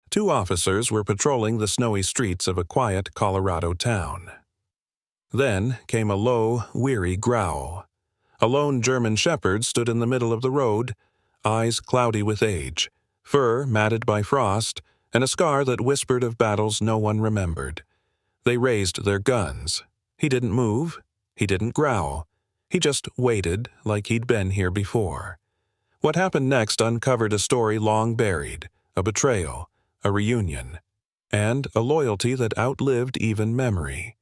Two officers were patrolling the snowy streets of a quiet Colorado town. Then came a low, weary growl. A lone German shepherd stood in the middle of the road, eyes cloudy with age, fur matted by frost, and a scar that whispered of battles no one remembered. They raised their guns. He didn't move. He didn't growl. He just waited like he'd been here before. What happened next uncovered a story long buried, a betrayal, a reunion, and a loyalty that outlived even memory.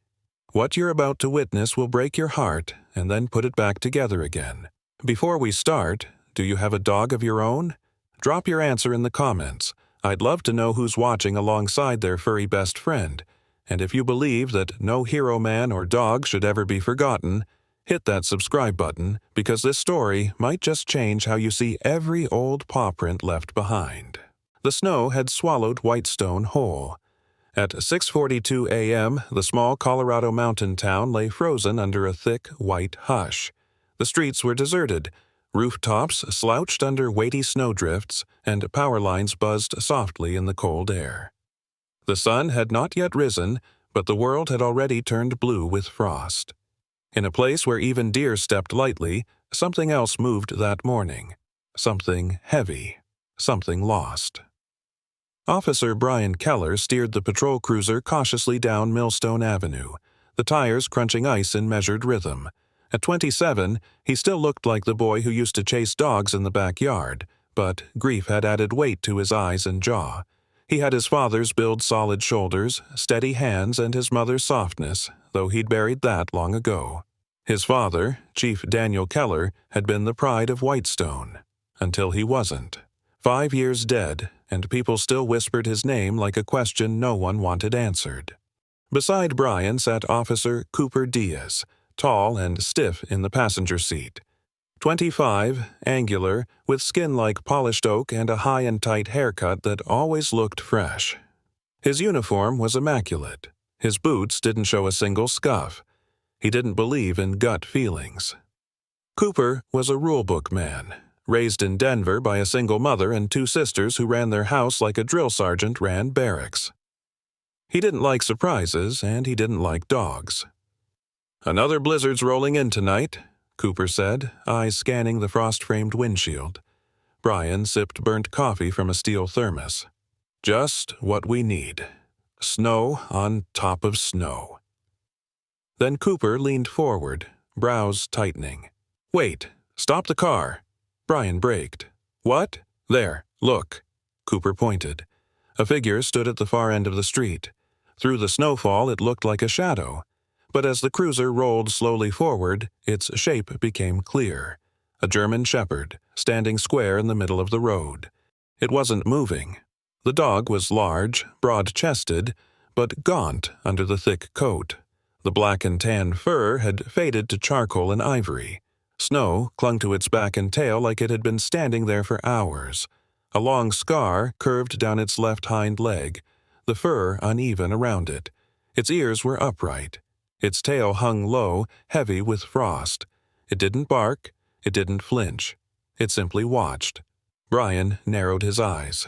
What you're about to witness will break your heart and then put it back together again. Before we start, do you have a dog of your own? Drop your answer in the comments. I'd love to know who's watching alongside their furry best friend. And if you believe that no hero man or dog should ever be forgotten, hit that subscribe button, because this story might just change how you see every old paw print left behind. The snow had swallowed Whitestone whole. At 6:42 a.m., the small Colorado mountain town lay frozen under a thick, white hush. The streets were deserted. Rooftops slouched under weighty snowdrifts, and power lines buzzed softly in the cold air. The sun had not yet risen, but the world had already turned blue with frost. In a place where even deer stepped lightly, something else moved that morning. Something heavy. Something lost. Officer Brian Keller steered the patrol cruiser cautiously down Millstone Avenue, the tires crunching ice in measured rhythm. At 27, he still looked like the boy who used to chase dogs in the backyard, but grief had added weight to his eyes and jaw. He had his father's build-solid shoulders, steady hands, and his mother's softness, though he'd buried that long ago. His father, Chief Daniel Keller, had been the pride of Whitestone, until he wasn't. 5 years dead, and people still whispered his name like a question no one wanted answered. Beside Brian sat Officer Cooper Diaz, tall and stiff in the passenger seat. 25, angular, with skin like polished oak and a high and tight haircut that always looked fresh. His uniform was immaculate. His boots didn't show a single scuff. He didn't believe in gut feelings. Cooper was a rulebook man, raised in Denver by a single mother and two sisters who ran their house like a drill sergeant ran barracks. He didn't like surprises, and he didn't like dogs. "Another blizzard's rolling in tonight," Cooper said, eyes scanning the frost-framed windshield. Brian sipped burnt coffee from a steel thermos. "Just what we need. Snow on top of snow." Then Cooper leaned forward, brows tightening. "Wait, stop the car." Brian braked. "What?" "There, look." Cooper pointed. A figure stood at the far end of the street. Through the snowfall it looked like a shadow. But as the cruiser rolled slowly forward, its shape became clear. A German shepherd, standing square in the middle of the road. It wasn't moving. The dog was large, broad-chested, but gaunt under the thick coat. The black and tan fur had faded to charcoal and ivory. Snow clung to its back and tail like it had been standing there for hours. A long scar curved down its left hind leg, the fur uneven around it. Its ears were upright. Its tail hung low, heavy with frost. It didn't bark. It didn't flinch. It simply watched. Brian narrowed his eyes.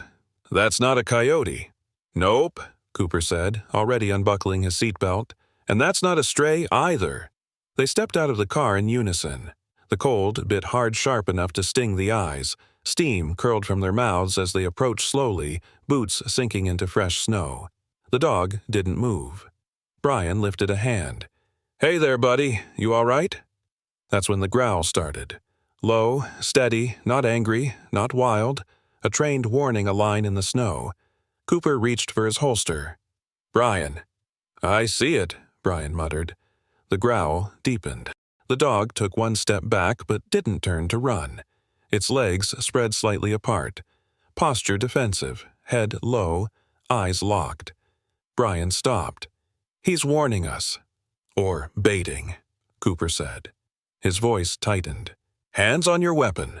"That's not a coyote." "Nope," Cooper said, already unbuckling his seatbelt. "And that's not a stray either." They stepped out of the car in unison. The cold bit hard sharp enough to sting the eyes. Steam curled from their mouths as they approached slowly, boots sinking into fresh snow. The dog didn't move. Brian lifted a hand. "Hey there, buddy. You all right?" That's when the growl started. Low, steady, not angry, not wild. A trained warning a line in the snow. Cooper reached for his holster. "Brian." "I see it," Brian muttered. The growl deepened. The dog took one step back but didn't turn to run. Its legs spread slightly apart. Posture defensive, head low, eyes locked. Brian stopped. "He's warning us." "Or baiting," Cooper said. His voice tightened. "Hands on your weapon."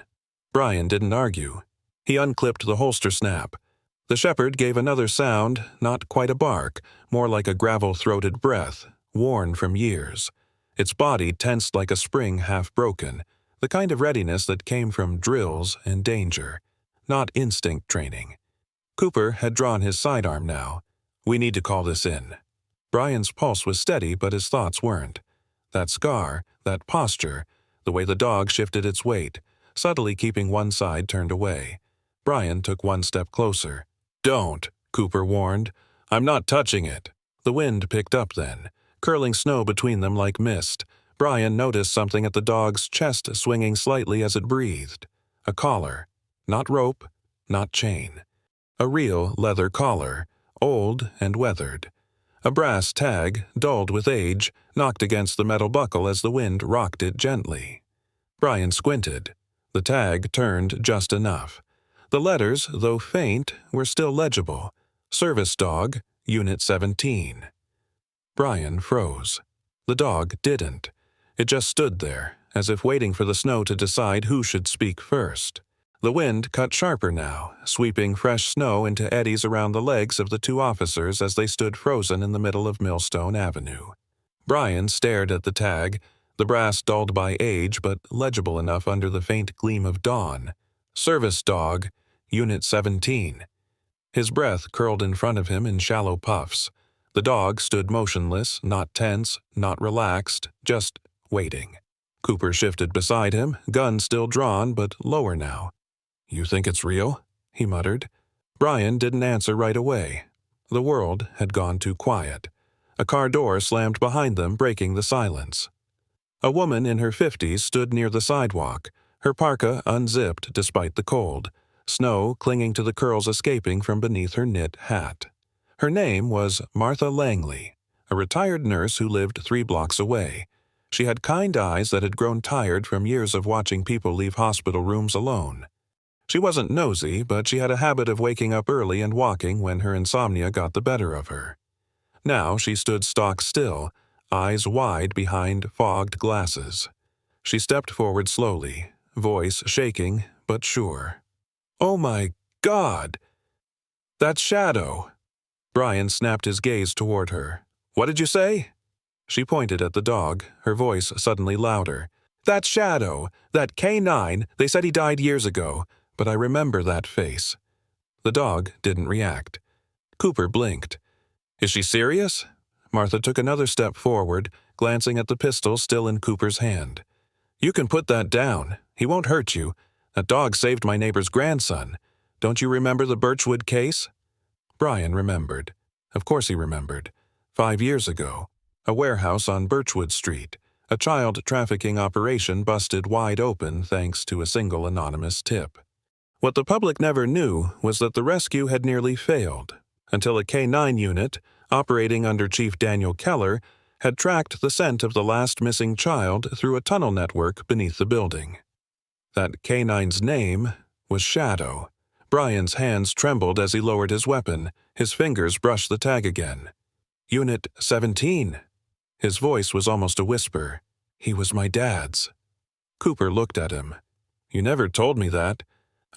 Brian didn't argue. He unclipped the holster snap. The shepherd gave another sound, not quite a bark, more like a gravel-throated breath, worn from years. Its body tensed like a spring half broken, the kind of readiness that came from drills and danger, not instinct training. Cooper had drawn his sidearm now. "We need to call this in." Brian's pulse was steady, but his thoughts weren't. That scar, that posture, the way the dog shifted its weight, subtly keeping one side turned away. Brian took one step closer. "Don't," Cooper warned. "I'm not touching it." The wind picked up then, curling snow between them like mist. Brian noticed something at the dog's chest swinging slightly as it breathed. A collar. Not rope, not chain. A real leather collar, old and weathered. A brass tag, dulled with age, knocked against the metal buckle as the wind rocked it gently. Brian squinted. The tag turned just enough. The letters, though faint, were still legible. Service Dog, Unit 17. Brian froze. The dog didn't. It just stood there, as if waiting for the snow to decide who should speak first. The wind cut sharper now, sweeping fresh snow into eddies around the legs of the two officers as they stood frozen in the middle of Millstone Avenue. Brian stared at the tag, the brass dulled by age but legible enough under the faint gleam of dawn. Service Dog, Unit 17. His breath curled in front of him in shallow puffs. The dog stood motionless, not tense, not relaxed, just waiting. Cooper shifted beside him, gun still drawn but lower now. "You think it's real?" he muttered. Brian didn't answer right away. The world had gone too quiet. A car door slammed behind them, breaking the silence. A woman in her 50s stood near the sidewalk, her parka unzipped despite the cold, snow clinging to the curls escaping from beneath her knit hat. Her name was Martha Langley, a retired nurse who lived 3 blocks away. She had kind eyes that had grown tired from years of watching people leave hospital rooms alone. She wasn't nosy, but she had a habit of waking up early and walking when her insomnia got the better of her. Now she stood stock still, eyes wide behind fogged glasses. She stepped forward slowly, voice shaking but sure. "Oh my God! That's Shadow!" Brian snapped his gaze toward her. "What did you say?" She pointed at the dog, her voice suddenly louder. "That's Shadow! That K9, they said he died years ago, but I remember that face." The dog didn't react. Cooper blinked. "Is she serious?" Martha took another step forward, glancing at the pistol still in Cooper's hand. "You can put that down. He won't hurt you. That dog saved my neighbor's grandson. Don't you remember the Birchwood case?" Brian remembered. Of course he remembered. 5 years ago. A warehouse on Birchwood Street. A child trafficking operation busted wide open thanks to a single anonymous tip. What the public never knew was that the rescue had nearly failed, until a K9 unit, operating under Chief Daniel Keller, had tracked the scent of the last missing child through a tunnel network beneath the building. That K9's name was Shadow. Brian's hands trembled as he lowered his weapon. His fingers brushed the tag again. "Unit 17. His voice was almost a whisper. "He was my dad's." Cooper looked at him. "You never told me that.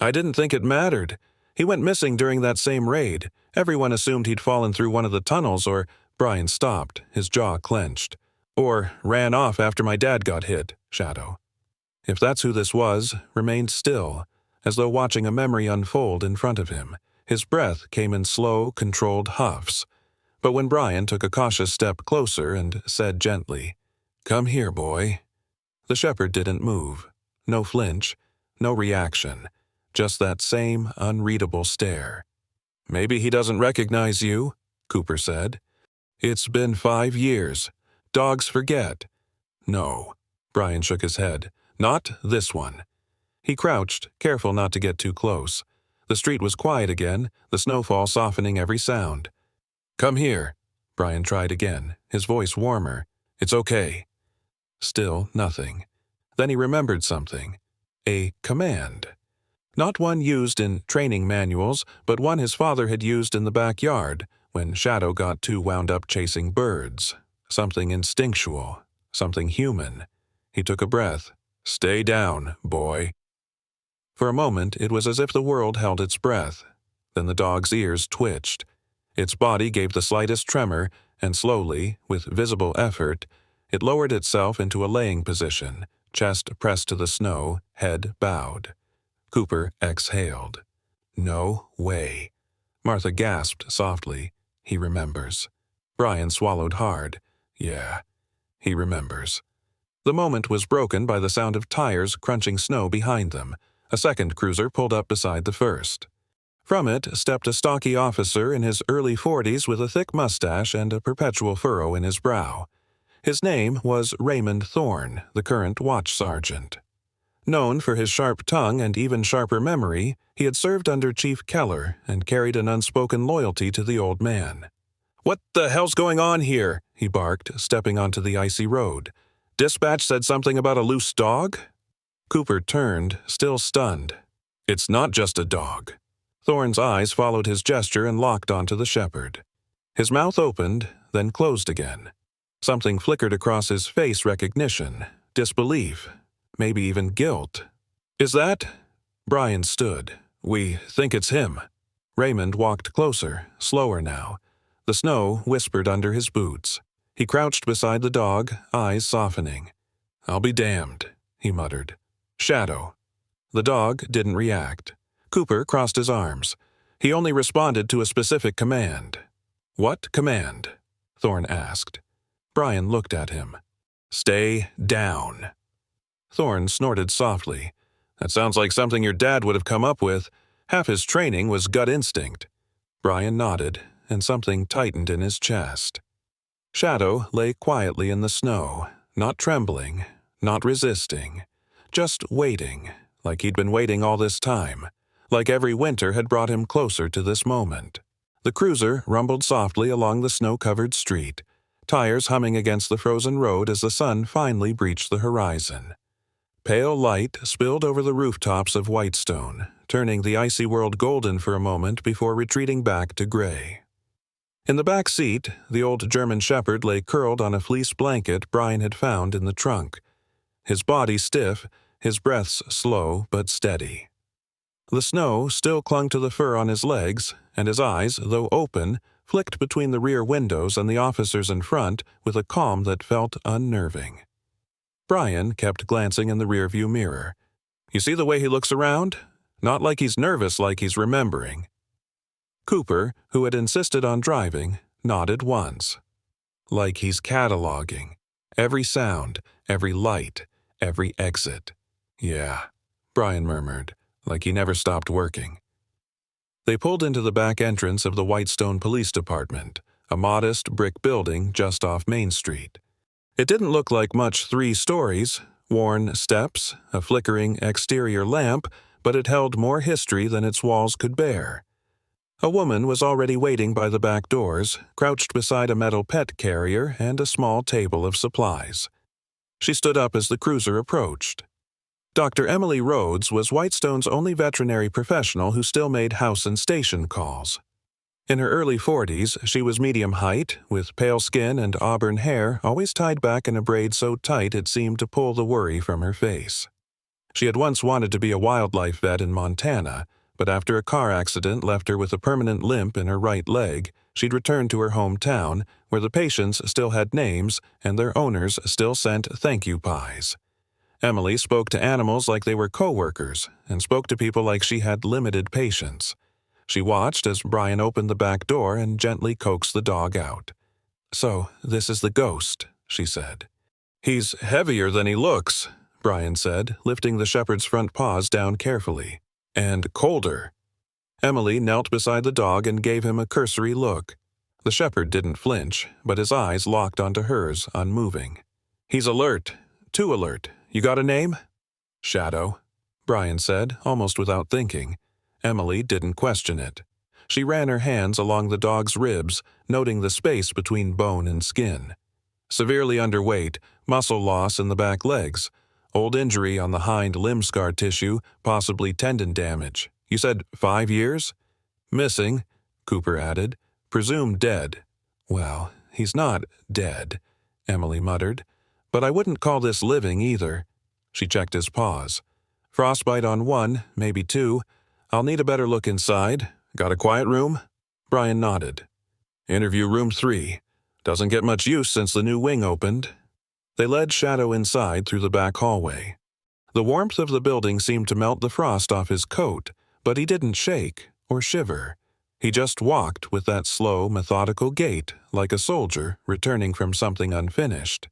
I didn't think it mattered. He went missing during that same raid. Everyone assumed he'd fallen through one of the tunnels or—" Brian stopped, his jaw clenched. "Or ran off after my dad got hit." Shadow. If that's who this was, remained still, as though watching a memory unfold in front of him. His breath came in slow, controlled huffs. But when Brian took a cautious step closer and said gently, "Come here, boy," the shepherd didn't move. No flinch, no reaction. Just that same unreadable stare. "Maybe he doesn't recognize you," Cooper said. "It's been 5 years. Dogs forget." "No." Brian shook his head. "Not this one." He crouched, careful not to get too close. The street was quiet again, the snowfall softening every sound. "Come here." Brian tried again, his voice warmer. "It's okay." Still nothing. Then he remembered something. A command. Not one used in training manuals, but one his father had used in the backyard when Shadow got too wound up chasing birds. Something instinctual, something human. He took a breath. "Stay down, boy." For a moment it was as if the world held its breath. Then the dog's ears twitched. Its body gave the slightest tremor, and slowly, with visible effort, it lowered itself into a laying position, chest pressed to the snow, head bowed. Cooper exhaled. No way. Martha gasped softly. He remembers. Brian swallowed hard. Yeah, he remembers. The moment was broken by the sound of tires crunching snow behind them. A second cruiser pulled up beside the first. From it stepped a stocky officer in his early 40s with a thick mustache and a perpetual furrow in his brow. His name was Raymond Thorne, the current watch sergeant. Known for his sharp tongue and even sharper memory, he had served under Chief Keller and carried an unspoken loyalty to the old man. "What the hell's going on here?" he barked, stepping onto the icy road. "Dispatch said something about a loose dog?" Cooper turned, still stunned. "It's not just a dog." Thorne's eyes followed his gesture and locked onto the shepherd. His mouth opened, then closed again. Something flickered across his face: recognition, disbelief, maybe even guilt. "Is that—" Brian stood. "We think it's him." Raymond walked closer, slower now. The snow whispered under his boots. He crouched beside the dog, eyes softening. "I'll be damned," he muttered. "Shadow." The dog didn't react. Cooper crossed his arms. He only responded to a specific command. "What command?" Thorne asked. Brian looked at him. "Stay down." Thorne snorted softly. "That sounds like something your dad would have come up with. Half his training was gut instinct." Brian nodded, and something tightened in his chest. Shadow lay quietly in the snow, not trembling, not resisting, just waiting, like he'd been waiting all this time, like every winter had brought him closer to this moment. The cruiser rumbled softly along the snow-covered street, tires humming against the frozen road as the sun finally breached the horizon. Pale light spilled over the rooftops of Whitestone, turning the icy world golden for a moment before retreating back to gray. In the back seat, the old German shepherd lay curled on a fleece blanket Brian had found in the trunk, his body stiff, his breaths slow but steady. The snow still clung to the fur on his legs, and his eyes, though open, flicked between the rear windows and the officers in front with a calm that felt unnerving. Brian kept glancing in the rearview mirror. "You see the way he looks around? Not like he's nervous, like he's remembering." Cooper, who had insisted on driving, nodded once. "Like he's cataloging. Every sound, every light, every exit." "Yeah," Brian murmured, like he never stopped working. They pulled into the back entrance of the Whitestone Police Department, a modest brick building just off Main Street. It didn't look like much 3 stories, worn steps, a flickering exterior lamp, but it held more history than its walls could bear. A woman was already waiting by the back doors, crouched beside a metal pet carrier and a small table of supplies. She stood up as the cruiser approached. Dr. Emily Rhodes was Whitestone's only veterinary professional who still made house and station calls. In her early 40s, she was medium height, with pale skin and auburn hair always tied back in a braid so tight it seemed to pull the worry from her face. She had once wanted to be a wildlife vet in Montana, but after a car accident left her with a permanent limp in her right leg, she'd returned to her hometown, where the patients still had names and their owners still sent thank-you pies. Emily spoke to animals like they were co-workers, and spoke to people like she had limited patience. She watched as Brian opened the back door and gently coaxed the dog out. "So, this is the ghost," she said. "He's heavier than he looks," Brian said, lifting the shepherd's front paws down carefully. "And colder." Emily knelt beside the dog and gave him a cursory look. The shepherd didn't flinch, but his eyes locked onto hers, unmoving. "He's alert. Too alert. You got a name?" "Shadow," Brian said, almost without thinking. Emily didn't question it. She ran her hands along the dog's ribs, noting the space between bone and skin. Severely underweight, muscle loss in the back legs, old injury on the hind limb scar tissue, possibly tendon damage. You said 5 years? Missing, Cooper added. Presumed dead. Well, he's not dead, Emily muttered. But I wouldn't call this living either. She checked his paws. Frostbite on 1, maybe 2. I'll need a better look inside. Got a quiet room? Brian nodded. Interview room 3. Doesn't get much use since the new wing opened. They led Shadow inside through the back hallway. The warmth of the building seemed to melt the frost off his coat, but he didn't shake or shiver. He just walked with that slow, methodical gait, like a soldier returning from something unfinished.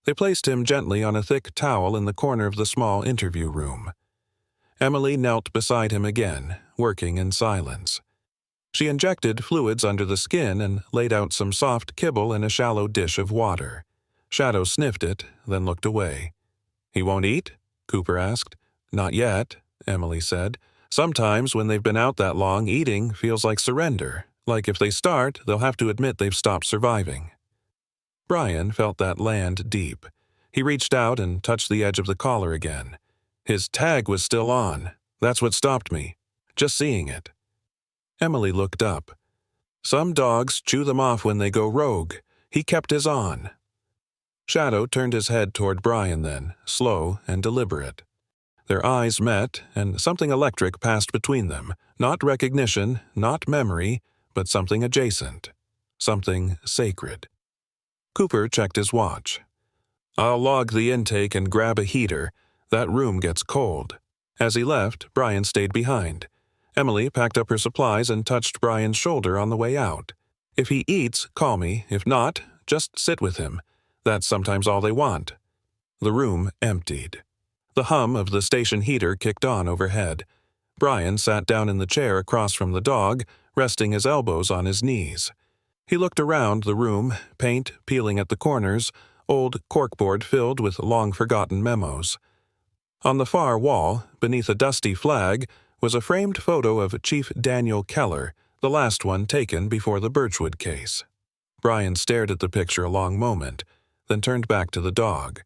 They placed him gently on a thick towel in the corner of the small interview room. Emily knelt beside him again, working in silence. She injected fluids under the skin and laid out some soft kibble in a shallow dish of water. Shadow sniffed it, then looked away. "He won't eat?" Cooper asked. "Not yet," Emily said. "Sometimes when they've been out that long, eating feels like surrender, like if they start, they'll have to admit they've stopped surviving." Brian felt that land deep. He reached out and touched the edge of the collar again. His tag was still on. That's what stopped me. Just seeing it. Emily looked up. "Some dogs chew them off when they go rogue. He kept his on." Shadow turned his head toward Brian then, slow and deliberate. Their eyes met, and something electric passed between them. Not recognition, not memory, but something adjacent. Something sacred. Cooper checked his watch. "I'll log the intake and grab a heater. That room gets cold." As he left, Brian stayed behind. Emily packed up her supplies and touched Brian's shoulder on the way out. "If he eats, call me. If not, just sit with him. That's sometimes all they want." The room emptied. The hum of the station heater kicked on overhead. Brian sat down in the chair across from the dog, resting his elbows on his knees. He looked around the room, paint peeling at the corners, old corkboard filled with long-forgotten memos. On the far wall, beneath a dusty flag, was a framed photo of Chief Daniel Keller, the last one taken before the Birchwood case. Brian stared at the picture a long moment, then turned back to the dog.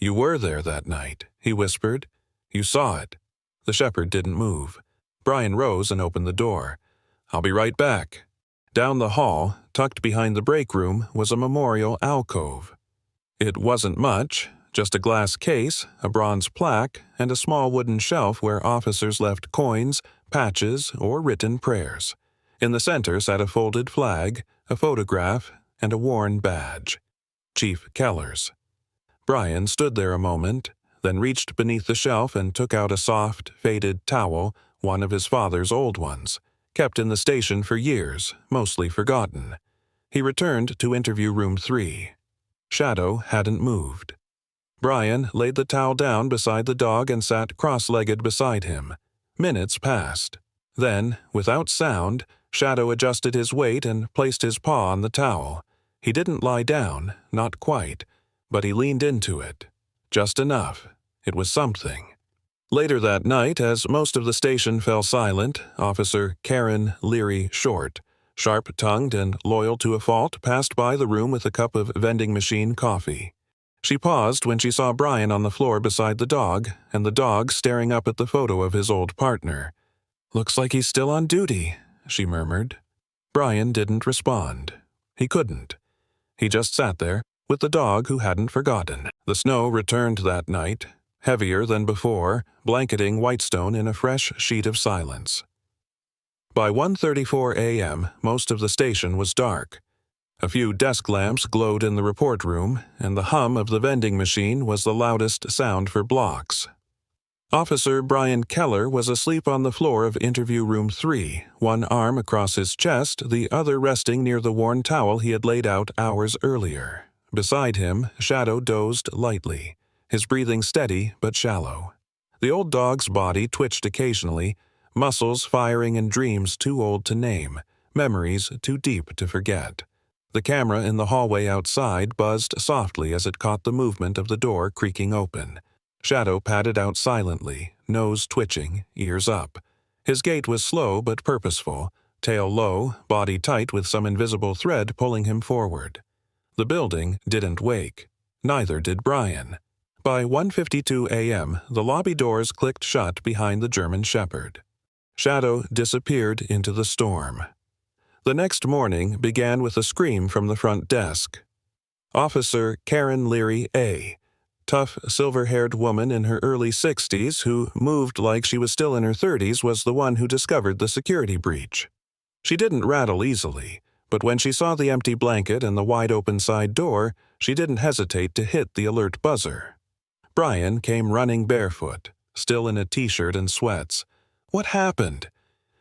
"You were there that night," he whispered. "You saw it." The shepherd didn't move. Brian rose and opened the door. "I'll be right back." Down the hall, tucked behind the break room, was a memorial alcove. It wasn't much, just a glass case, a bronze plaque, and a small wooden shelf where officers left coins, patches, or written prayers. In the center sat a folded flag, a photograph, and a worn badge. Chief Keller's. Brian stood there a moment, then reached beneath the shelf and took out a soft, faded towel, one of his father's old ones, kept in the station for years, mostly forgotten. He returned to interview room 3. Shadow hadn't moved. Brian laid the towel down beside the dog and sat cross-legged beside him. Minutes passed. Then, without sound, Shadow adjusted his weight and placed his paw on the towel. He didn't lie down, not quite, but he leaned into it. Just enough. It was something. Later that night, as most of the station fell silent, Officer Karen Leary Short, sharp-tongued and loyal to a fault, passed by the room with a cup of vending machine coffee. She paused when she saw Brian on the floor beside the dog, and the dog staring up at the photo of his old partner. "Looks like he's still on duty," she murmured. Brian didn't respond. He couldn't. He just sat there, with the dog who hadn't forgotten. The snow returned that night, heavier than before, blanketing Whitestone in a fresh sheet of silence. By 1:34 a.m., most of the station was dark. A few desk lamps glowed in the report room, and the hum of the vending machine was the loudest sound for blocks. Officer Brian Keller was asleep on the floor of interview room 3, one arm across his chest, the other resting near the worn towel he had laid out hours earlier. Beside him, Shadow dozed lightly, his breathing steady but shallow. The old dog's body twitched occasionally, muscles firing in dreams too old to name, memories too deep to forget. The camera in the hallway outside buzzed softly as it caught the movement of the door creaking open. Shadow padded out silently, nose twitching, ears up. His gait was slow but purposeful, tail low, body tight with some invisible thread pulling him forward. The building didn't wake. Neither did Brian. By 1:52 a.m., the lobby doors clicked shut behind the German Shepherd. Shadow disappeared into the storm. The next morning began with a scream from the front desk. Officer Karen Leary A., tough, silver-haired woman in her early 60s who moved like she was still in her 30s, was the one who discovered the security breach. She didn't rattle easily, but when she saw the empty blanket and the wide-open side door, she didn't hesitate to hit the alert buzzer. Brian came running barefoot, still in a t-shirt and sweats. "What happened?"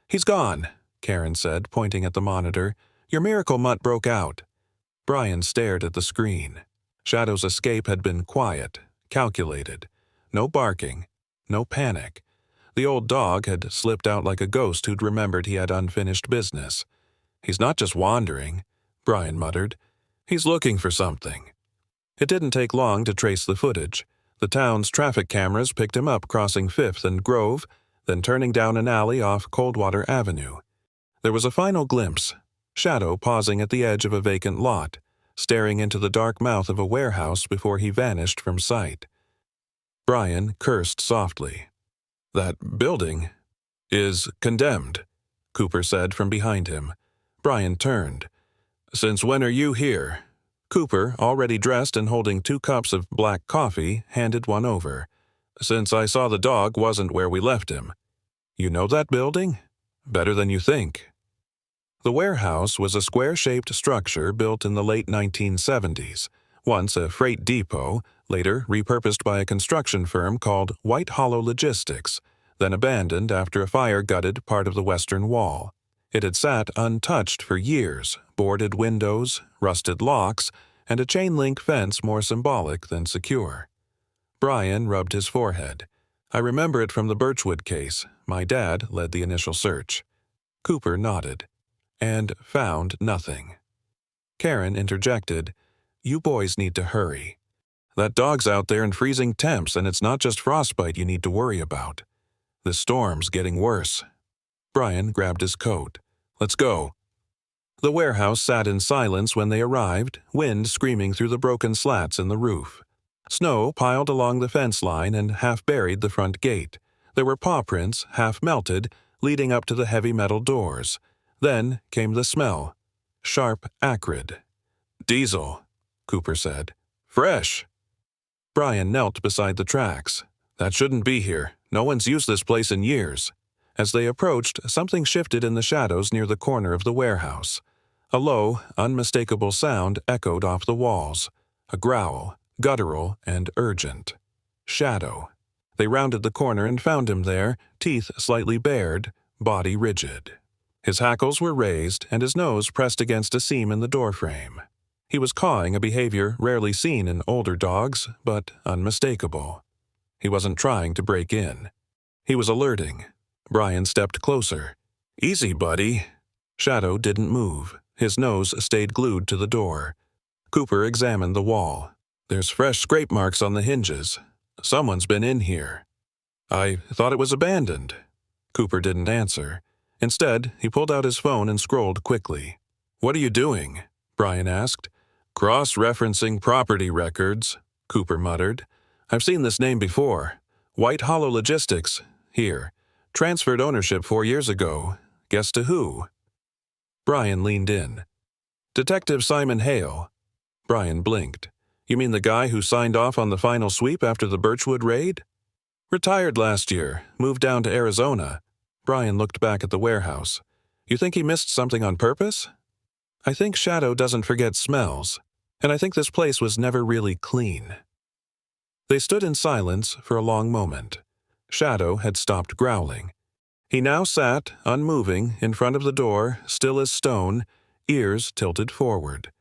"He's gone," Karen said, pointing at the monitor. "Your miracle mutt broke out." Brian stared at the screen. Shadow's escape had been quiet, calculated. No barking, no panic. The old dog had slipped out like a ghost who'd remembered he had unfinished business. "He's not just wandering," Brian muttered. "He's looking for something." It didn't take long to trace the footage. The town's traffic cameras picked him up crossing 5th and Grove, then turning down an alley off Coldwater Avenue. There was a final glimpse, Shadow pausing at the edge of a vacant lot, staring into the dark mouth of a warehouse before he vanished from sight. Brian cursed softly. "That building is condemned," Cooper said from behind him. Brian turned. "Since when are you here?" Cooper, already dressed and holding 2 cups of black coffee, handed one over. "Since I saw the dog wasn't where we left him." "You know that building?" "Better than you think." The warehouse was a square-shaped structure built in the late 1970s, once a freight depot, later repurposed by a construction firm called White Hollow Logistics, then abandoned after a fire gutted part of the western wall. It had sat untouched for years, boarded windows, rusted locks, and a chain-link fence more symbolic than secure. Brian rubbed his forehead. "I remember it from the Birchwood case. My dad led the initial search." Cooper nodded. "And found nothing." Karen interjected, "You boys need to hurry. That dog's out there in freezing temps, and it's not just frostbite you need to worry about. The storm's getting worse." Brian grabbed his coat. "Let's go." The warehouse sat in silence when they arrived, wind screaming through the broken slats in the roof. Snow piled along the fence line and half-buried the front gate. There were paw prints, half-melted, leading up to the heavy metal doors. Then came the smell. Sharp, acrid. "Diesel," Cooper said. "Fresh." Brian knelt beside the tracks. "That shouldn't be here. No one's used this place in years." As they approached, something shifted in the shadows near the corner of the warehouse. A low, unmistakable sound echoed off the walls. A growl, guttural and urgent. Shadow. They rounded the corner and found him there, teeth slightly bared, body rigid. His hackles were raised, and his nose pressed against a seam in the doorframe. He was cawing, a behavior rarely seen in older dogs, but unmistakable. He wasn't trying to break in. He was alerting. Brian stepped closer. "Easy, buddy." Shadow didn't move. His nose stayed glued to the door. Cooper examined the wall. "There's fresh scrape marks on the hinges. Someone's been in here." "I thought it was abandoned." Cooper didn't answer. Instead, he pulled out his phone and scrolled quickly. "What are you doing?" Brian asked. "Cross-referencing property records," Cooper muttered. "I've seen this name before. White Hollow Logistics. Here. Transferred ownership 4 years ago. Guess to who?" Brian leaned in. "Detective Simon Hale." Brian blinked. "You mean the guy who signed off on the final sweep after the Birchwood raid?" "Retired last year. Moved down to Arizona." Brian looked back at the warehouse. "You think he missed something on purpose?" "I think Shadow doesn't forget smells, and I think this place was never really clean." They stood in silence for a long moment. Shadow had stopped growling. He now sat, unmoving, in front of the door, still as stone, ears tilted forward.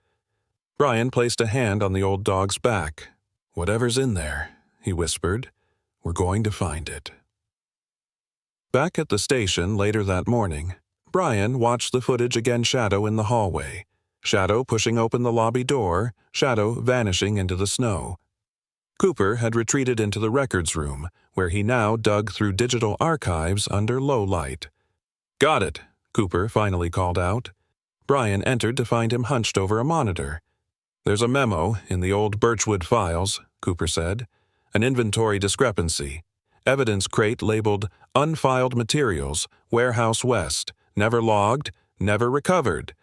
Brian placed a hand on the old dog's back. "Whatever's in there," he whispered, "we're going to find it." Back at the station later that morning, Brian watched the footage again. Shadow in the hallway. Shadow pushing open the lobby door, Shadow vanishing into the snow. Cooper had retreated into the records room, where he now dug through digital archives under low light. "Got it," Cooper finally called out. Brian entered to find him hunched over a monitor. "There's a memo in the old Birchwood files," Cooper said. "An inventory discrepancy. Evidence crate labeled Unfiled Materials, Warehouse West. Never logged, never recovered."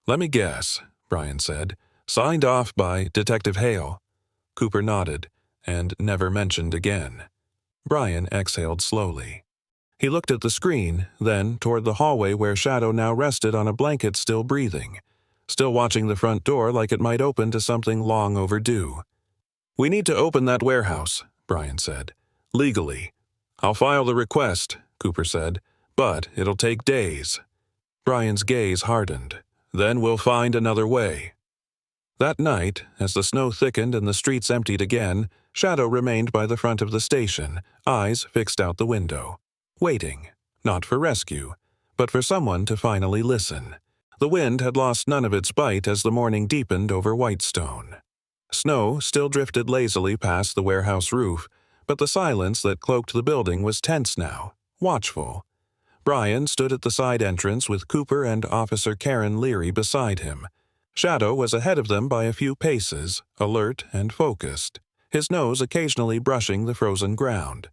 "Let me guess," Brian said. "Signed off by Detective Hale." Cooper nodded, and never mentioned again. Brian exhaled slowly. He looked at the screen, then toward the hallway where Shadow now rested on a blanket, still breathing, still watching the front door like it might open to something long overdue. "We need to open that warehouse," Brian said. "Legally. I'll file the request," Cooper said, "but it'll take days." Brian's gaze hardened. Then we'll find another way. That night, as the snow thickened and the streets emptied again, Shadow remained by the front of the station, eyes fixed out the window, waiting, not for rescue, but for someone to finally listen. The wind had lost none of its bite as the morning deepened over Whitestone. Snow still drifted lazily past the warehouse roof, but the silence that cloaked the building was tense now, watchful. Brian stood at the side entrance with Cooper and Officer Karen Leary beside him. Shadow was ahead of them by a few paces, alert and focused, his nose occasionally brushing the frozen ground.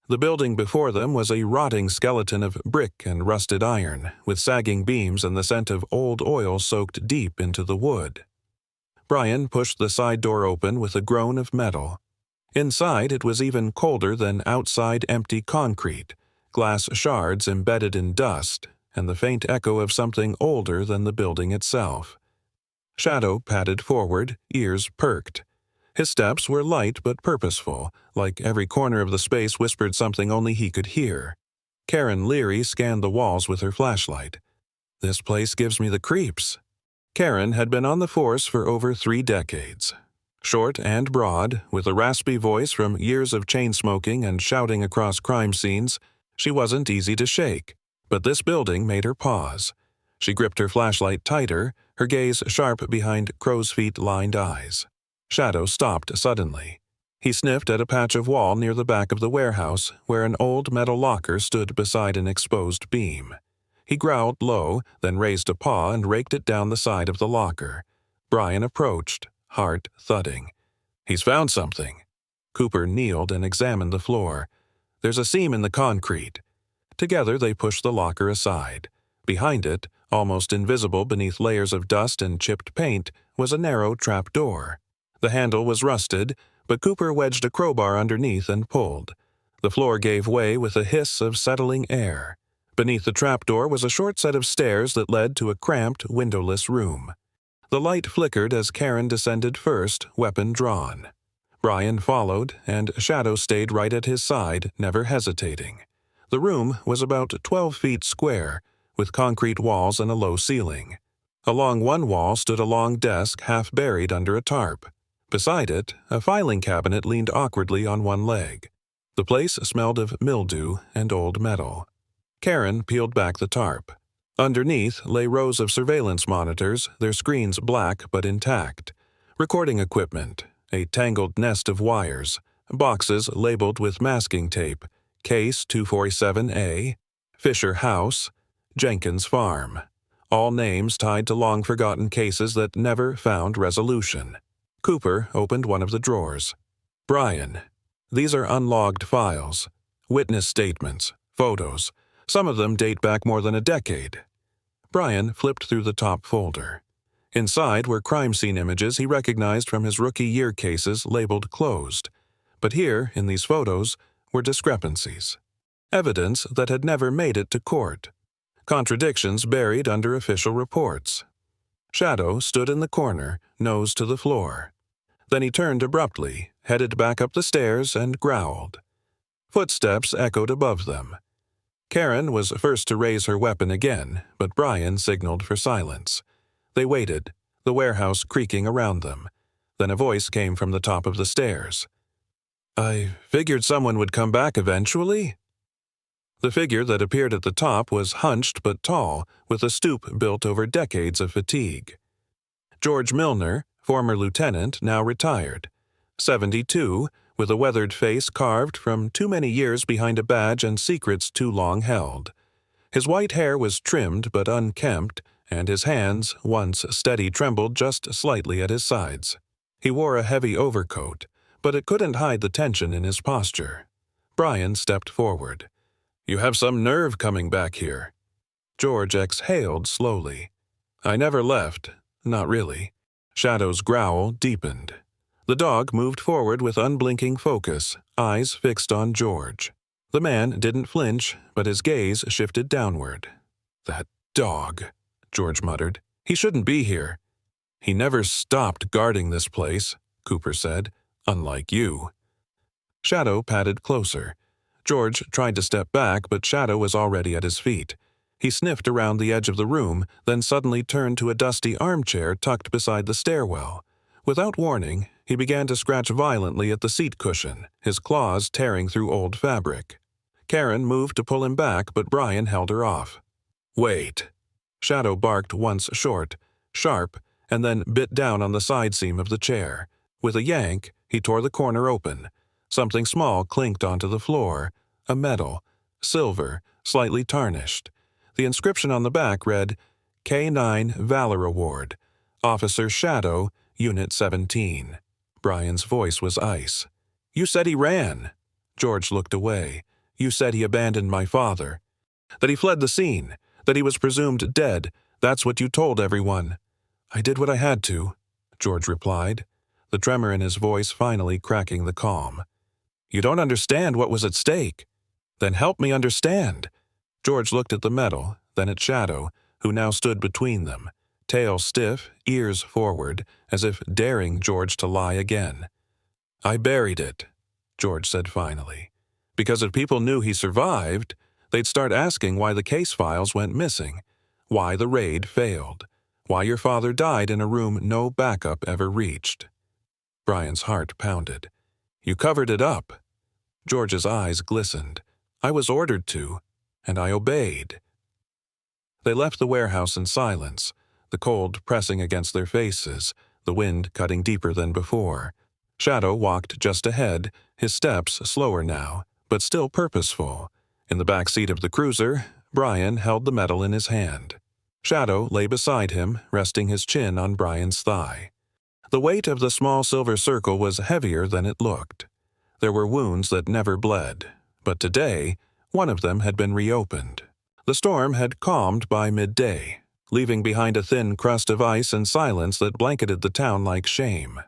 The building before them was a rotting skeleton of brick and rusted iron, with sagging beams and the scent of old oil soaked deep into the wood. Brian pushed the side door open with a groan of metal. Inside it was even colder than outside empty concrete, glass shards embedded in dust, and the faint echo of something older than the building itself. Shadow padded forward, ears perked. His steps were light but purposeful, like every corner of the space whispered something only he could hear. Karen Leary scanned the walls with her flashlight. "This place gives me the creeps." Karen had been on the force for over 3 decades. Short and broad, with a raspy voice from years of chain-smoking and shouting across crime scenes, she wasn't easy to shake, but this building made her pause. She gripped her flashlight tighter, her gaze sharp behind crow's feet-lined eyes. Shadow stopped suddenly. He sniffed at a patch of wall near the back of the warehouse where an old metal locker stood beside an exposed beam. He growled low, then raised a paw and raked it down the side of the locker. Brian approached, heart thudding. "He's found something." Cooper kneeled and examined the floor. "There's a seam in the concrete." Together they pushed the locker aside. Behind it, almost invisible beneath layers of dust and chipped paint, was a narrow trap door. The handle was rusted, but Cooper wedged a crowbar underneath and pulled. The floor gave way with a hiss of settling air. Beneath the trapdoor was a short set of stairs that led to a cramped, windowless room. The light flickered as Karen descended first, weapon drawn. Brian followed, and Shadow stayed right at his side, never hesitating. The room was about 12 feet square, with concrete walls and a low ceiling. Along one wall stood a long desk half buried under a tarp. Beside it, a filing cabinet leaned awkwardly on one leg. The place smelled of mildew and old metal. Karen peeled back the tarp. Underneath lay rows of surveillance monitors, their screens black but intact. Recording equipment, a tangled nest of wires, boxes labeled with masking tape, Case 247A, Fisher House, Jenkins Farm. All names tied to long-forgotten cases that never found resolution. Cooper opened one of the drawers. "Brian, these are unlogged files, witness statements, photos. Some of them date back more than a decade." Brian flipped through the top folder. Inside were crime scene images he recognized from his rookie year cases labeled closed. But here, in these photos, were discrepancies. Evidence that had never made it to court. Contradictions buried under official reports. Shadow stood in the corner, nose to the floor. Then he turned abruptly, headed back up the stairs, and growled. Footsteps echoed above them. Karen was first to raise her weapon again, but Brian signaled for silence. They waited, the warehouse creaking around them. Then a voice came from the top of the stairs. "I figured someone would come back eventually." The figure that appeared at the top was hunched but tall, with a stoop built over decades of fatigue. George Milner, former lieutenant, now retired. 72, with a weathered face carved from too many years behind a badge and secrets too long held. His white hair was trimmed but unkempt, and his hands, once steady, trembled just slightly at his sides. He wore a heavy overcoat, but it couldn't hide the tension in his posture. Brian stepped forward. "You have some nerve coming back here." George exhaled slowly. "I never left. Not really." Shadow's growl deepened. The dog moved forward with unblinking focus, eyes fixed on George. The man didn't flinch, but his gaze shifted downward. "That dog," George muttered. "He shouldn't be here." "He never stopped guarding this place," Cooper said, "unlike you." Shadow padded closer. George tried to step back, but Shadow was already at his feet. He sniffed around the edge of the room, then suddenly turned to a dusty armchair tucked beside the stairwell. Without warning, he began to scratch violently at the seat cushion, his claws tearing through old fabric. Karen moved to pull him back, but Brian held her off. "Wait." Shadow barked once short, sharp, and then bit down on the side seam of the chair. With a yank, he tore the corner open. Something small clinked onto the floor, a medal, silver, slightly tarnished. The inscription on the back read, K-9 Valor Award, Officer Shadow, Unit 17. Brian's voice was ice. "You said he ran." George looked away. "You said he abandoned my father. That he fled the scene. That he was presumed dead. That's what you told everyone." "I did what I had to," George replied, the tremor in his voice finally cracking the calm. "You don't understand what was at stake." "Then help me understand." George looked at the medal, then at Shadow, who now stood between them, tail stiff, ears forward, as if daring George to lie again. "I buried it," George said finally, "because if people knew he survived, they'd start asking why the case files went missing, why the raid failed, why your father died in a room no backup ever reached." Brian's heart pounded. "You covered it up." George's eyes glistened. "I was ordered to, and I obeyed." They left the warehouse in silence, the cold pressing against their faces, the wind cutting deeper than before. Shadow walked just ahead, his steps slower now, but still purposeful. In the back seat of the cruiser, Brian held the medal in his hand. Shadow lay beside him, resting his chin on Brian's thigh. The weight of the small silver circle was heavier than it looked. There were wounds that never bled, but today, one of them had been reopened. The storm had calmed by midday, leaving behind a thin crust of ice and silence that blanketed the town like shame.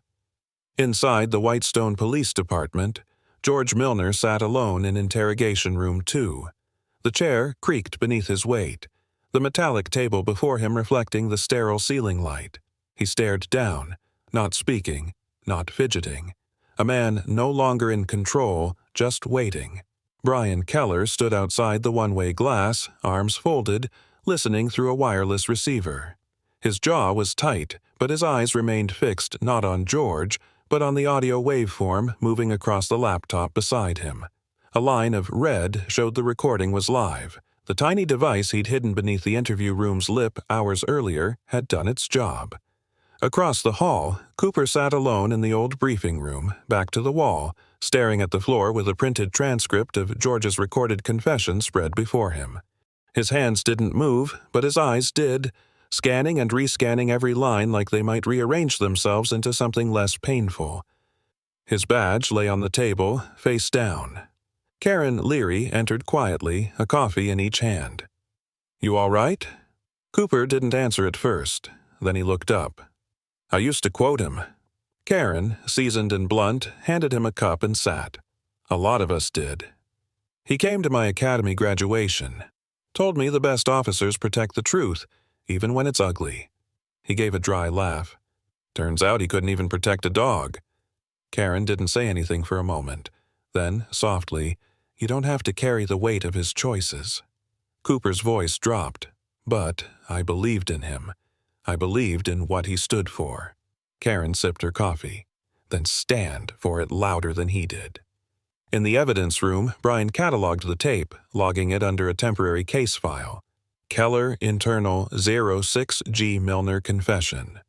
Inside the Whitestone Police Department, George Milner sat alone in Interrogation Room 2. The chair creaked beneath his weight, the metallic table before him reflecting the sterile ceiling light. He stared down, not speaking, not fidgeting. A man no longer in control, just waiting. Brian Keller stood outside the one-way glass, arms folded, listening through a wireless receiver. His jaw was tight, but his eyes remained fixed not on George, but on the audio waveform moving across the laptop beside him. A line of red showed the recording was live. The tiny device he'd hidden beneath the interview room's lip hours earlier had done its job. Across the hall, Cooper sat alone in the old briefing room, back to the wall, staring at the floor with a printed transcript of George's recorded confession spread before him. His hands didn't move, but his eyes did, scanning and rescanning every line like they might rearrange themselves into something less painful. His badge lay on the table, face down. Karen Leary entered quietly, a coffee in each hand. "You all right?" Cooper didn't answer at first. Then he looked up. "I used to quote him." Karen, seasoned and blunt, handed him a cup and sat. "A lot of us did. He came to my academy graduation. Told me the best officers protect the truth, even when it's ugly." He gave a dry laugh. "Turns out he couldn't even protect a dog." Karen didn't say anything for a moment. Then, softly, "You don't have to carry the weight of his choices." Cooper's voice dropped. "But I believed in him. I believed in what he stood for." Karen sipped her coffee, then stand for it louder than he did. In the evidence room, Brian cataloged the tape, logging it under a temporary case file. Keller Internal 06G Milner Confession.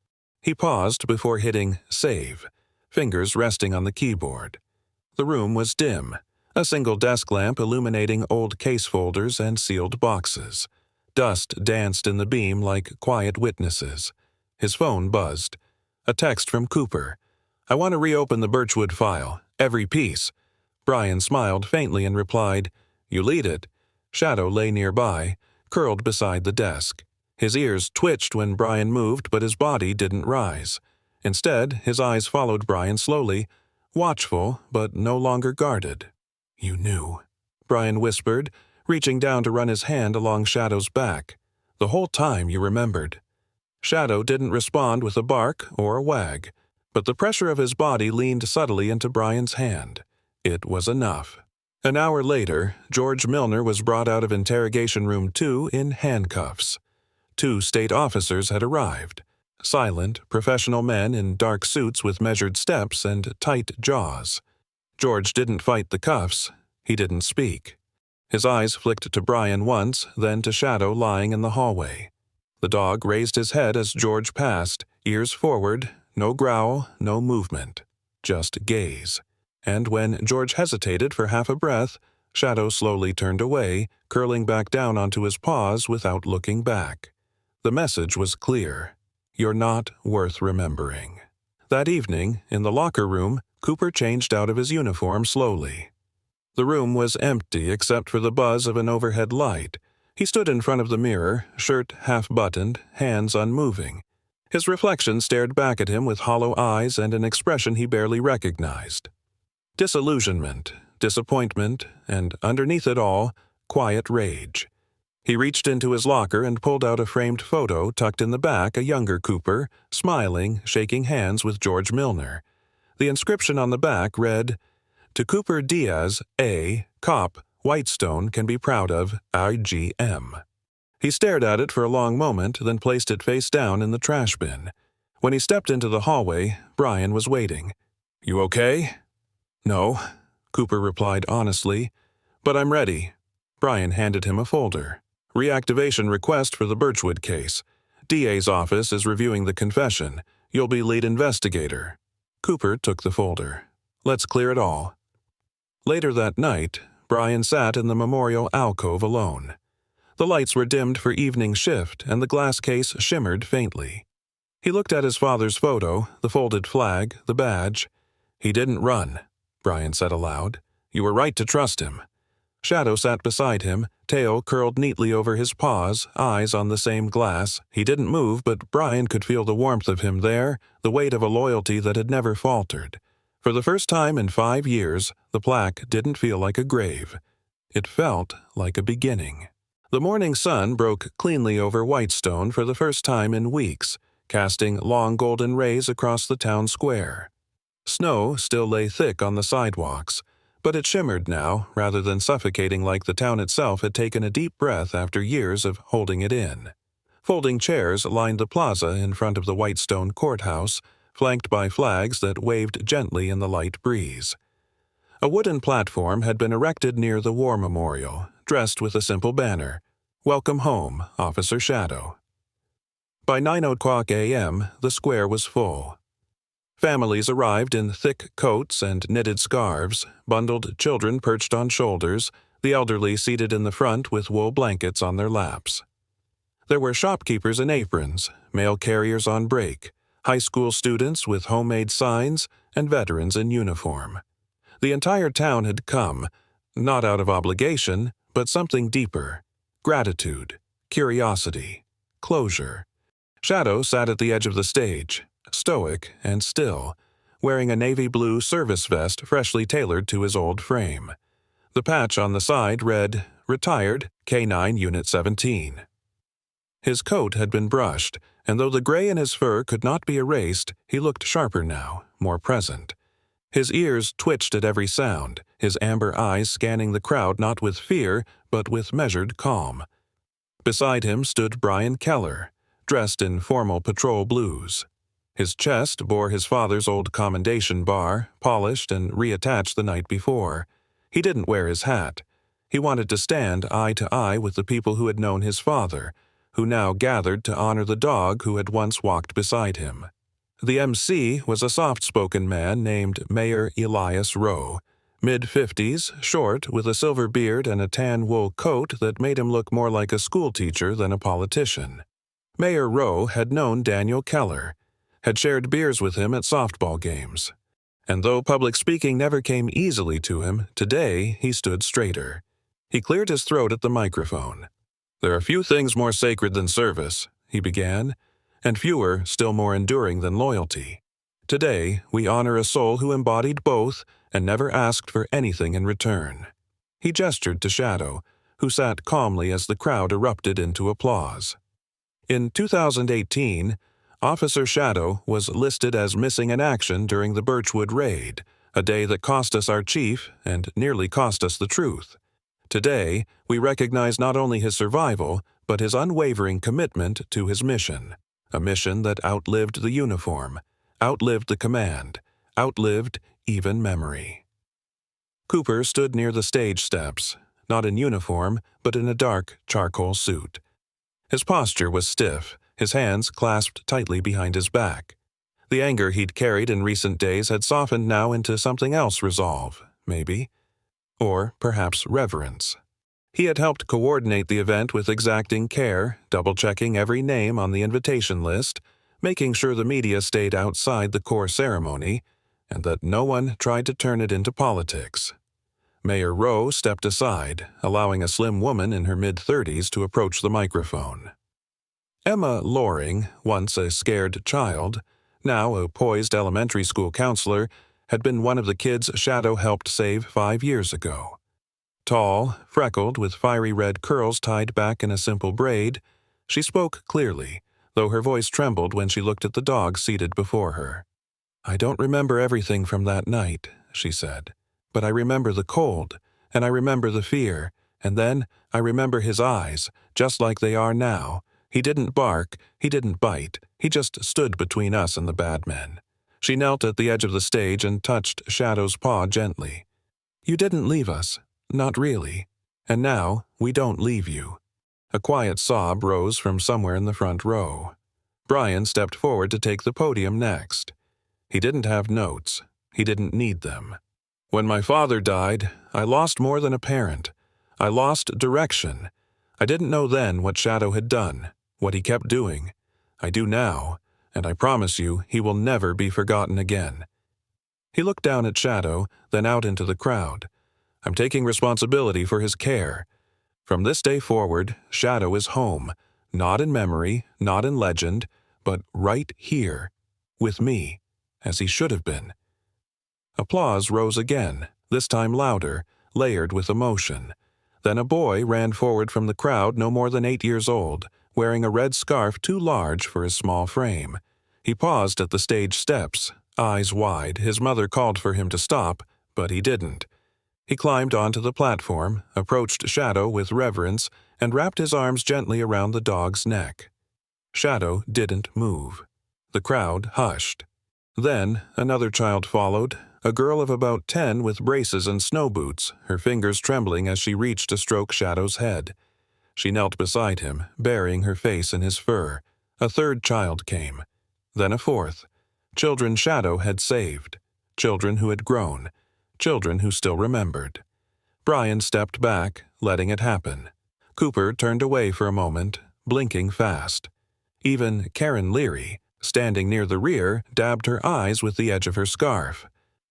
He paused before hitting Save, fingers resting on the keyboard. The room was dim, a single desk lamp illuminating old case folders and sealed boxes. Dust danced in the beam like quiet witnesses. His phone buzzed. A text from Cooper. "I want to reopen the Birchwood file, every piece." Brian smiled faintly and replied, "You lead it." Shadow lay nearby, curled beside the desk. His ears twitched when Brian moved, but his body didn't rise. Instead, his eyes followed Brian slowly, watchful but no longer guarded. "You knew," Brian whispered, reaching down to run his hand along Shadow's back. "The whole time you remembered." Shadow didn't respond with a bark or a wag, but the pressure of his body leaned subtly into Brian's hand. It was enough. An hour later, George Milner was brought out of Interrogation Room 2 in handcuffs. 2 state officers had arrived, silent, professional men in dark suits with measured steps and tight jaws. George didn't fight the cuffs. He didn't speak. His eyes flicked to Brian once, then to Shadow lying in the hallway. The dog raised his head as George passed, ears forward, no growl, no movement, just gaze. And when George hesitated for half a breath, Shadow slowly turned away, curling back down onto his paws without looking back. The message was clear. You're not worth remembering. That evening, in the locker room, Cooper changed out of his uniform slowly. The room was empty except for the buzz of an overhead light. He stood in front of the mirror, shirt half-buttoned, hands unmoving. His reflection stared back at him with hollow eyes and an expression he barely recognized. Disillusionment, disappointment, and underneath it all, quiet rage. He reached into his locker and pulled out a framed photo tucked in the back, a younger Cooper, smiling, shaking hands with George Milner. The inscription on the back read, "To Cooper Diaz, A, Cop, Whitestone can be proud of, IGM." He stared at it for a long moment, then placed it face down in the trash bin. When he stepped into the hallway, Brian was waiting. "You okay?" "No," Cooper replied honestly, "but I'm ready." Brian handed him a folder. "Reactivation request for the Birchwood case. DA's office is reviewing the confession. You'll be lead investigator." Cooper took the folder. "Let's clear it all." Later that night, Brian sat in the memorial alcove alone. The lights were dimmed for evening shift, and the glass case shimmered faintly. He looked at his father's photo, the folded flag, the badge. "He didn't run," Brian said aloud. "You were right to trust him." Shadow sat beside him, tail curled neatly over his paws, eyes on the same glass. He didn't move, but Brian could feel the warmth of him there, the weight of a loyalty that had never faltered. For the first time in 5 years, the plaque didn't feel like a grave. It felt like a beginning. The morning sun broke cleanly over Whitestone for the first time in weeks, casting long golden rays across the town square. Snow still lay thick on the sidewalks, but it shimmered now, rather than suffocating like the town itself had taken a deep breath after years of holding it in. Folding chairs lined the plaza in front of the Whitestone courthouse, flanked by flags that waved gently in the light breeze. A wooden platform had been erected near the war memorial, dressed with a simple banner, "Welcome home, Officer Shadow." By 9:00 a.m., the square was full. Families arrived in thick coats and knitted scarves, bundled children perched on shoulders, the elderly seated in the front with wool blankets on their laps. There were shopkeepers in aprons, mail carriers on break, high school students with homemade signs, and veterans in uniform. The entire town had come, not out of obligation, but something deeper: gratitude, curiosity, closure. Shadow sat at the edge of the stage, stoic and still, wearing a navy blue service vest freshly tailored to his old frame. The patch on the side read, "Retired, K9 Unit 17." His coat had been brushed, and though the gray in his fur could not be erased, he looked sharper now, more present. His ears twitched at every sound, his amber eyes scanning the crowd not with fear, but with measured calm. Beside him stood Brian Keller, dressed in formal patrol blues. His chest bore his father's old commendation bar, polished and reattached the night before. He didn't wear his hat. He wanted to stand eye to eye with the people who had known his father, who now gathered to honor the dog who had once walked beside him. The MC was a soft-spoken man named Mayor Elias Rowe, mid-50s, short, with a silver beard and a tan wool coat that made him look more like a schoolteacher than a politician. Mayor Rowe had known Daniel Keller, had shared beers with him at softball games. And though public speaking never came easily to him, today he stood straighter. He cleared his throat at the microphone. "There are few things more sacred than service," he began, "and fewer still more enduring than loyalty. Today, we honor a soul who embodied both and never asked for anything in return." He gestured to Shadow, who sat calmly as the crowd erupted into applause. In 2018, Officer Shadow was listed as missing in action during the Birchwood raid, A day that cost us our chief and nearly cost us the truth. Today, we recognize not only his survival, but his unwavering commitment to his mission. A mission that outlived the uniform, outlived the command, outlived even memory. Cooper stood near the stage steps, not in uniform, but in a dark charcoal suit. His posture was stiff, his hands clasped tightly behind his back. The anger he'd carried in recent days had softened now into something else: resolve, maybe. Or perhaps reverence. He had helped coordinate the event with exacting care, double-checking every name on the invitation list, making sure the media stayed outside the core ceremony, and that no one tried to turn it into politics. Mayor Rowe stepped aside, allowing a slim woman in her mid-30s to approach the microphone. Emma Loring, once a scared child, now a poised elementary school counselor, had been one of the kids Shadow helped save 5 years ago. Tall, freckled, with fiery red curls tied back in a simple braid, she spoke clearly, though her voice trembled when she looked at the dog seated before her. "I don't remember everything from that night," she said, "but I remember the cold, and I remember the fear, and then I remember his eyes, just like they are now. He didn't bark, he didn't bite, he just stood between us and the bad men." She knelt at the edge of the stage and touched Shadow's paw gently. "You didn't leave us, not really, and now we don't leave you." A quiet sob rose from somewhere in the front row. Brian stepped forward to take the podium next. He didn't have notes. He didn't need them. "When my father died, I lost more than a parent. I lost direction. I didn't know then what Shadow had done, what he kept doing. I do now, and I promise you he will never be forgotten again." He looked down at Shadow, then out into the crowd. "I'm taking responsibility for his care. From this day forward, Shadow is home, not in memory, not in legend, but right here, with me, as he should have been." Applause rose again, this time louder, layered with emotion. Then a boy ran forward from the crowd no more than 8 years old, wearing a red scarf too large for his small frame. He paused at the stage steps, eyes wide. His mother called for him to stop, but he didn't. He climbed onto the platform, approached Shadow with reverence, and wrapped his arms gently around the dog's neck. Shadow didn't move. The crowd hushed. Then another child followed, a girl of about 10 with braces and snow boots, her fingers trembling as she reached to stroke Shadow's head. She knelt beside him, burying her face in his fur. A third child came. Then a fourth. Children Shadow had saved. Children who had grown. Children who still remembered. Brian stepped back, letting it happen. Cooper turned away for a moment, blinking fast. Even Karen Leary, standing near the rear, dabbed her eyes with the edge of her scarf.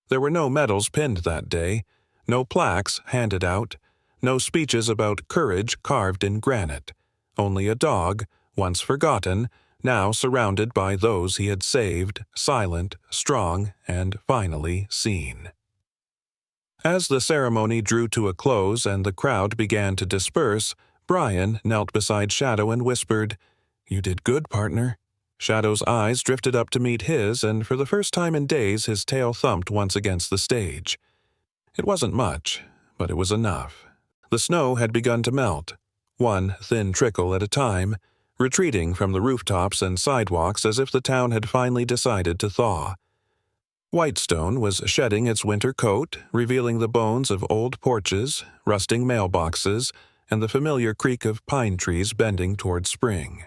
There were no medals pinned that day, no plaques handed out, no speeches about courage carved in granite. Only a dog, once forgotten, now surrounded by those he had saved, silent, strong, and finally seen. As the ceremony drew to a close and the crowd began to disperse, Brian knelt beside Shadow and whispered, "You did good, partner." Shadow's eyes drifted up to meet his, and for the first time in days his tail thumped once against the stage. It wasn't much, but it was enough. The snow had begun to melt, one thin trickle at a time, retreating from the rooftops and sidewalks as if the town had finally decided to thaw. Whitestone was shedding its winter coat, revealing the bones of old porches, rusting mailboxes, and the familiar creak of pine trees bending toward spring.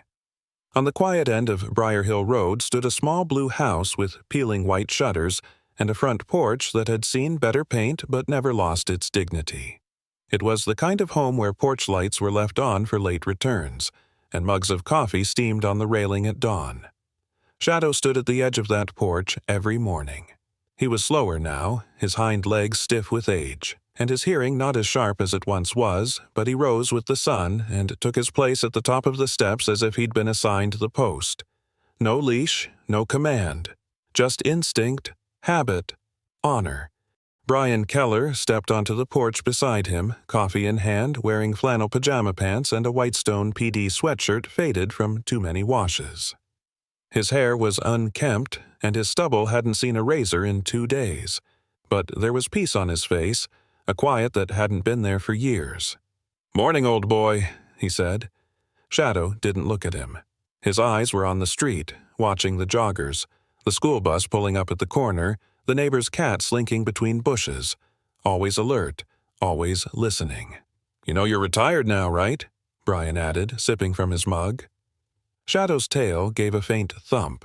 On the quiet end of Briar Hill Road stood a small blue house with peeling white shutters and a front porch that had seen better paint but never lost its dignity. It was the kind of home where porch lights were left on for late returns, and mugs of coffee steamed on the railing at dawn. Shadow stood at the edge of that porch every morning. He was slower now, his hind legs stiff with age, and his hearing not as sharp as it once was, but he rose with the sun and took his place at the top of the steps as if he'd been assigned the post. No leash, no command, just instinct, habit, honor. Brian Keller stepped onto the porch beside him, coffee in hand, wearing flannel pajama pants and a Whitestone PD sweatshirt faded from too many washes. His hair was unkempt, and his stubble hadn't seen a razor in 2 days, but there was peace on his face, a quiet that hadn't been there for years. "Morning, old boy," he said. Shadow didn't look at him. His eyes were on the street, watching the joggers, the school bus pulling up at the corner, the neighbor's cat slinking between bushes, always alert, always listening. "You know you're retired now, right?" Brian added, sipping from his mug. Shadow's tail gave a faint thump.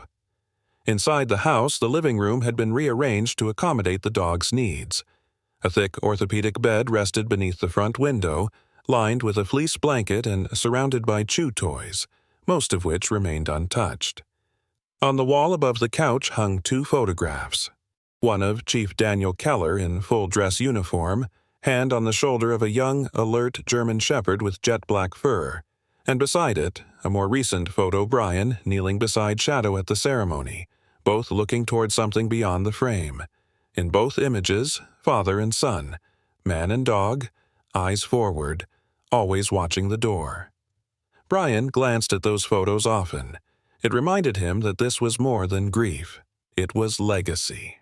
Inside the house, the living room had been rearranged to accommodate the dog's needs. A thick orthopedic bed rested beneath the front window, lined with a fleece blanket and surrounded by chew toys, most of which remained untouched. On the wall above the couch hung 2 photographs. One of Chief Daniel Keller in full dress uniform, hand on the shoulder of a young, alert German shepherd with jet-black fur, and beside it, a more recent photo Brian kneeling beside Shadow at the ceremony, both looking toward something beyond the frame. In both images, father and son, man and dog, eyes forward, always watching the door. Brian glanced at those photos often. It reminded him that this was more than grief. It was legacy.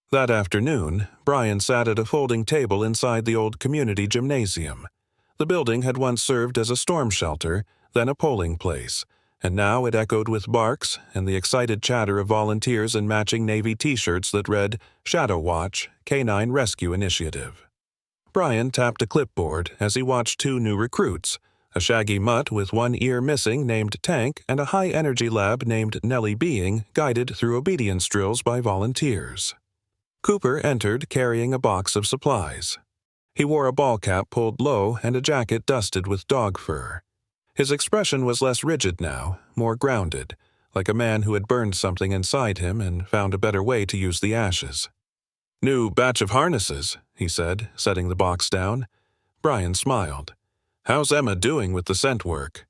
That afternoon, Brian sat at a folding table inside the old community gymnasium. The building had once served as a storm shelter, then a polling place, and now it echoed with barks and the excited chatter of volunteers in matching Navy T-shirts that read Shadow Watch, Canine Rescue Initiative. Brian tapped a clipboard as he watched 2 new recruits, a shaggy mutt with one ear missing named Tank and a high-energy lab named Nellie Being guided through obedience drills by volunteers. Cooper entered carrying a box of supplies. He wore a ball cap pulled low and a jacket dusted with dog fur. His expression was less rigid now, more grounded, like a man who had burned something inside him and found a better way to use the ashes. "New batch of harnesses," he said, setting the box down. Brian smiled. "How's Emma doing with the scent work?"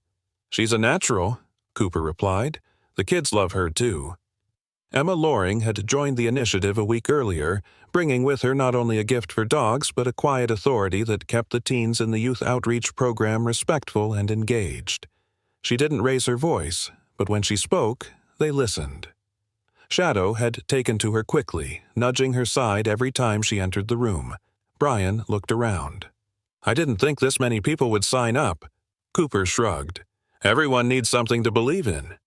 "She's a natural," Cooper replied. "The kids love her, too." Emma Loring had joined the initiative a week earlier, bringing with her not only a gift for dogs but a quiet authority that kept the teens in the youth outreach program respectful and engaged. She didn't raise her voice, but when she spoke, they listened. Shadow had taken to her quickly, nudging her side every time she entered the room. Brian looked around. "I didn't think this many people would sign up." Cooper shrugged. "Everyone needs something to believe in."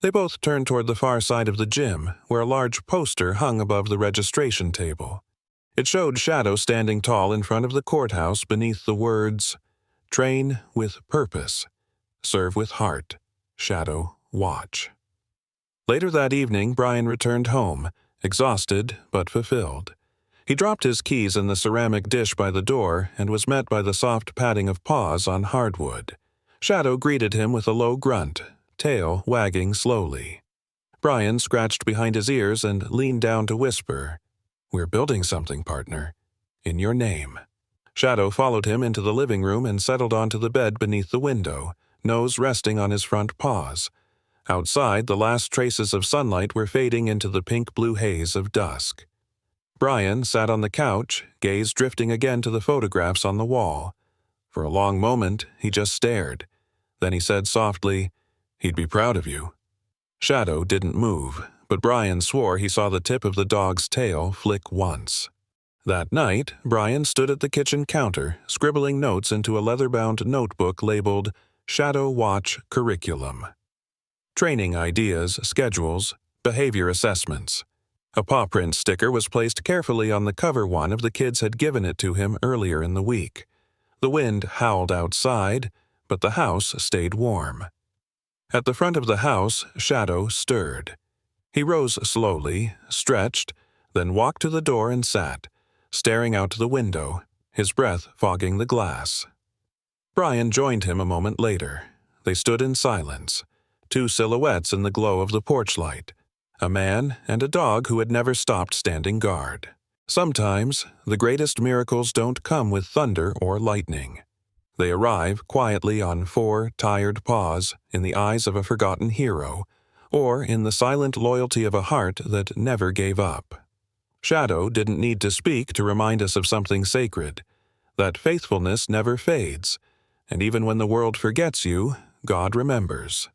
They both turned toward the far side of the gym, where a large poster hung above the registration table. It showed Shadow standing tall in front of the courthouse beneath the words, "Train with purpose. Serve with heart. Shadow Watch." Later that evening, Brian returned home, exhausted but fulfilled. He dropped his keys in the ceramic dish by the door and was met by the soft padding of paws on hardwood. Shadow greeted him with a low grunt, tail wagging slowly. Brian scratched behind his ears and leaned down to whisper, "We're building something, partner. In your name." Shadow followed him into the living room and settled onto the bed beneath the window, nose resting on his front paws. Outside, the last traces of sunlight were fading into the pink-blue haze of dusk. Brian sat on the couch, gaze drifting again to the photographs on the wall. For a long moment, he just stared. Then he said softly, "He'd be proud of you." Shadow didn't move, but Brian swore he saw the tip of the dog's tail flick once. That night, Brian stood at the kitchen counter, scribbling notes into a leather-bound notebook labeled Shadow Watch Curriculum. Training ideas, schedules, behavior assessments. A paw print sticker was placed carefully on the cover one of the kids had given it to him earlier in the week. The wind howled outside, but the house stayed warm. At the front of the house, Shadow stirred. He rose slowly, stretched, then walked to the door and sat, staring out the window, his breath fogging the glass. Brian joined him a moment later. They stood in silence, 2 silhouettes in the glow of the porch light, a man and a dog who had never stopped standing guard. Sometimes, the greatest miracles don't come with thunder or lightning. They arrive quietly on 4 tired paws in the eyes of a forgotten hero, or in the silent loyalty of a heart that never gave up. Shadow didn't need to speak to remind us of something sacred, that faithfulness never fades, and even when the world forgets you, God remembers.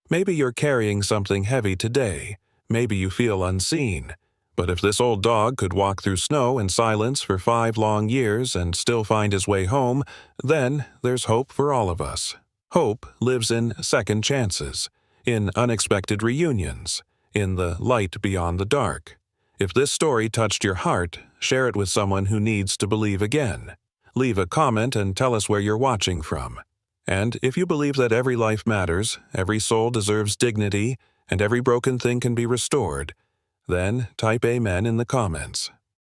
Maybe you're carrying something heavy today, maybe you feel unseen, But if this old dog could walk through snow in silence for 5 long years and still find his way home, then there's hope for all of us. Hope lives in second chances, in unexpected reunions, in the light beyond the dark. If this story touched your heart, share it with someone who needs to believe again. Leave a comment and tell us where you're watching from. And if you believe that every life matters, every soul deserves dignity, and every broken thing can be restored, then type Amen in the comments.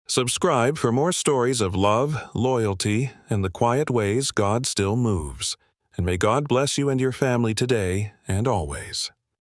Subscribe for more stories of love, loyalty, and the quiet ways God still moves. And may God bless you and your family today and always.